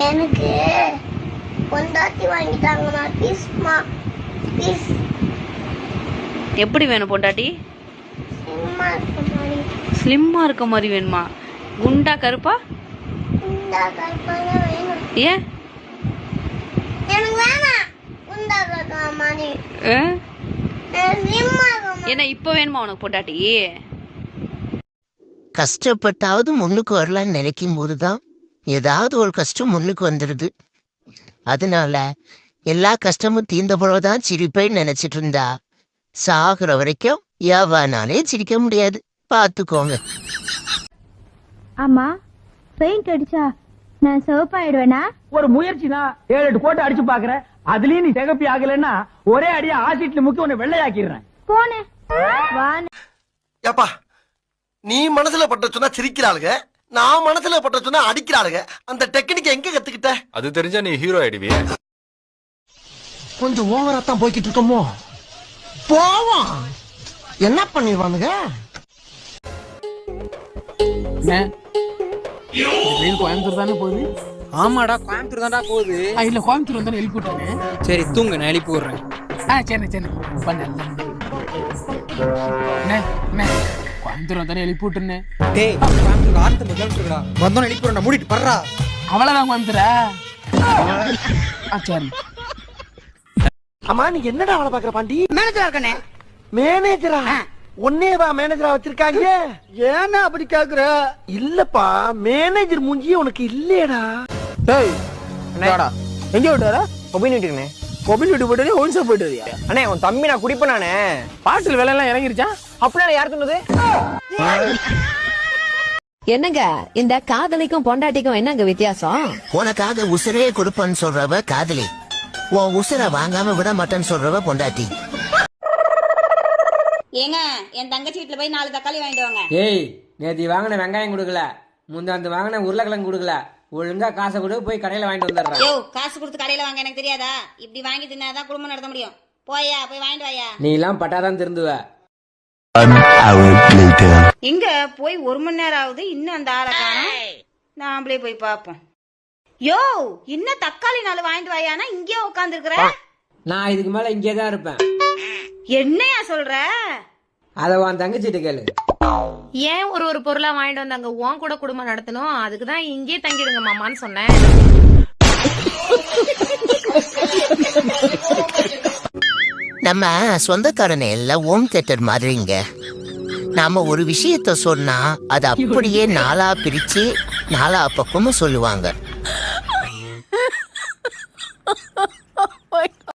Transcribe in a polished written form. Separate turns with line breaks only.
எனக்கு பொண்டாட்டி வாங்கிட்டாங்கம்மா ப்ளீஸ்மா ப்ளீஸ்.
எப்படி வேணும் பொண்டாட்டி?
ஸ்லிம்மா இருக்க மாதிரி.
ஸ்லிம்மா இருக்க மாதிரி வேணுமா? குண்டா கருப்பா?
குண்டா கருப்பா தான் வேணும்.
ஏன்
எனக்கு வேணாம் குண்டா கருப்பா மாதிரி. ஸ்லிம்மா இருக்க.
ஏன்னா இப்போ வேணுமா உனக்கு பொண்டாட்டி?
கஷ்டப்பட்டாவது முன்னுக்கு வரலான்னு நினைக்கும் போதுதான் ஏதாவது ஒரு கஷ்டம் முன்னுக்கு வந்துடுது. அதனால எல்லா கஷ்டமும் தீர்ந்த போலதான் சிரிப்பேன்னு நினைச்சிட்டு இருந்தா சாகுற வரைக்கும் யாவானாலே சிரிக்க முடியாது. பார்த்துக்கோங்க.
ஆமா, பெயிண்ட் அடிச்சா நான் சிவப்பாயிடுவேனா?
ஒரு முயற்சி தான் 7-8 கோட்டை அடிச்சு பாக்குறேன். அதுலயும் நீ திகப்பி ஆகலன்னா ஒரே அடியா ஆசிட்ல முக்கி உன்னை வெள்ளையாக்கிடுறேன்.
போனே
ஏப்பா, நீ மனசுல பட்ட சொன்னா சிரிக்கிறாளுங்க, நான் மனசுல பட்ட சொன்னா அடிக்கிறாளுங்க. அந்த டெக்னிக் எங்க கத்துக்கிட்ட?
அது தெரிஞ்சா நீ ஹீரோ ஆயிடுவிய.
கொஞ்சம் ஓவரா தான் போய்கிட்டு இருக்கோமோ. போவோம், என்ன பண்ணிடுவானுங்க?
கோயம்புத்தூர் தானே போகுது?
ஆமாடா, கோயம்புத்தூர் தான்டா போகுது.
இல்ல, கோயம்புத்தூர் வந்தானே எழுப்பி விட்டுறேன்.
சரி தூங்க, நான் எழுப்பி விடுறேன்.
சரி சரி பண்ண. கோயம்புத்தூர் வந்தானே எழுப்பி விட்டுருந்தேன்.
டேய், கோயம்புத்தூர் 6 கிலோமீட்டர்டா. வந்தோம் எழுப்பி விடுறேன். மூடிட்டு படுறா.
அவ்வளவுதான் கோயம்புத்தூரா? சரி.
அம்மா, நீ என்னடா அவளை பாக்குற பாண்டி?
மேனேஜரா இருக்கனே.
மேனேஜரா? ஒன்னேவா மேனேஜரா வச்சிருக்காங்க?
ஏன்னா அப்படி கேக்குற?
இல்லப்பா, மேனேஜர் மூஞ்சியே உனக்கு இல்லையடா.
டேய், என்னடா எங்க விட்டாரா?
மொபைல் வீட்டுக்குனே.
மொபைல் வீட்டு போயிட்டு ஹோல் ஷாப் போயிட்டு வரியா?
அண்ணே, உன் தம்பி நான் குடிப்பேன் நானே.
பாட்டில் வேலை எல்லாம் இறங்கிருச்சா?
அப்படின்னா யார் சொன்னது?
என்னங்க, இந்த காதலிக்கும் பொண்டாட்டிக்கும் என்னங்க வித்தியாசம்?
உனக்காக உசுரே கொடுப்பேன்னு சொல்றவ காதலி, உன் உசுரை வாங்காம விட மாட்டேன்னு சொல்றவ பொண்டாட்டி.
ஏங்க, என் தங்கச்சி வீட்டுல போய் 4 தக்காளி வாங்கிட்டு வாங்க.
ஏய், நேத்தி வாங்கின வெங்காயம் கொடுக்கல, முந்தாந்து வாங்கின உருளைக்கிழங்கு கொடுக்கல. ஒழுங்கா காசை கொடு, போய் கடையில வாங்கிட்டு வந்துடுறேன்.
யோ, காசு கொடுத்து கடையில வாங்க எனக்கு தெரியாதா? இப்படி வாங்கி தின்னாதான் குடும்பம் நடத்த முடியும். போயா, போய் வாங்கிட்டு வாயா.
நீ எல்லாம் பட்டாதான் திருந்துவ.
எங்க போய் 1 மணி நேரம் ஆகுது, இன்னும் அந்த ஆளை காணோம். நாமளே போய் பாப்போம். யோ, இன்னும் தக்காளி 4 வாங்கிட்டு வாயானா இங்கே உட்கார்ந்து இருக்கிற?
நான் இதுக்கு மேல இங்கேதான் இருப்பேன்.
என்னையா சொல்ற?
அத உன் தங்கச்சிட்டு கேளு.
ஏன் ஒரு பொருளா வாங்கிட்டு வந்தாங்க உன் கூட குடும்பம் நடத்தணும்? அதுக்குதான் இங்கே தங்கிடுங்க மாமான்னு சொன்னேன்.
நம்ம சொந்தக்காரனை எல்லாம் ஹோம் தியேட்டர் மாதிரிங்க. நாம ஒரு விஷயத்த சொன்னா அது அப்படியே 4ஆ பிரிச்சு 4 பக்கமும் சொல்லுவாங்க.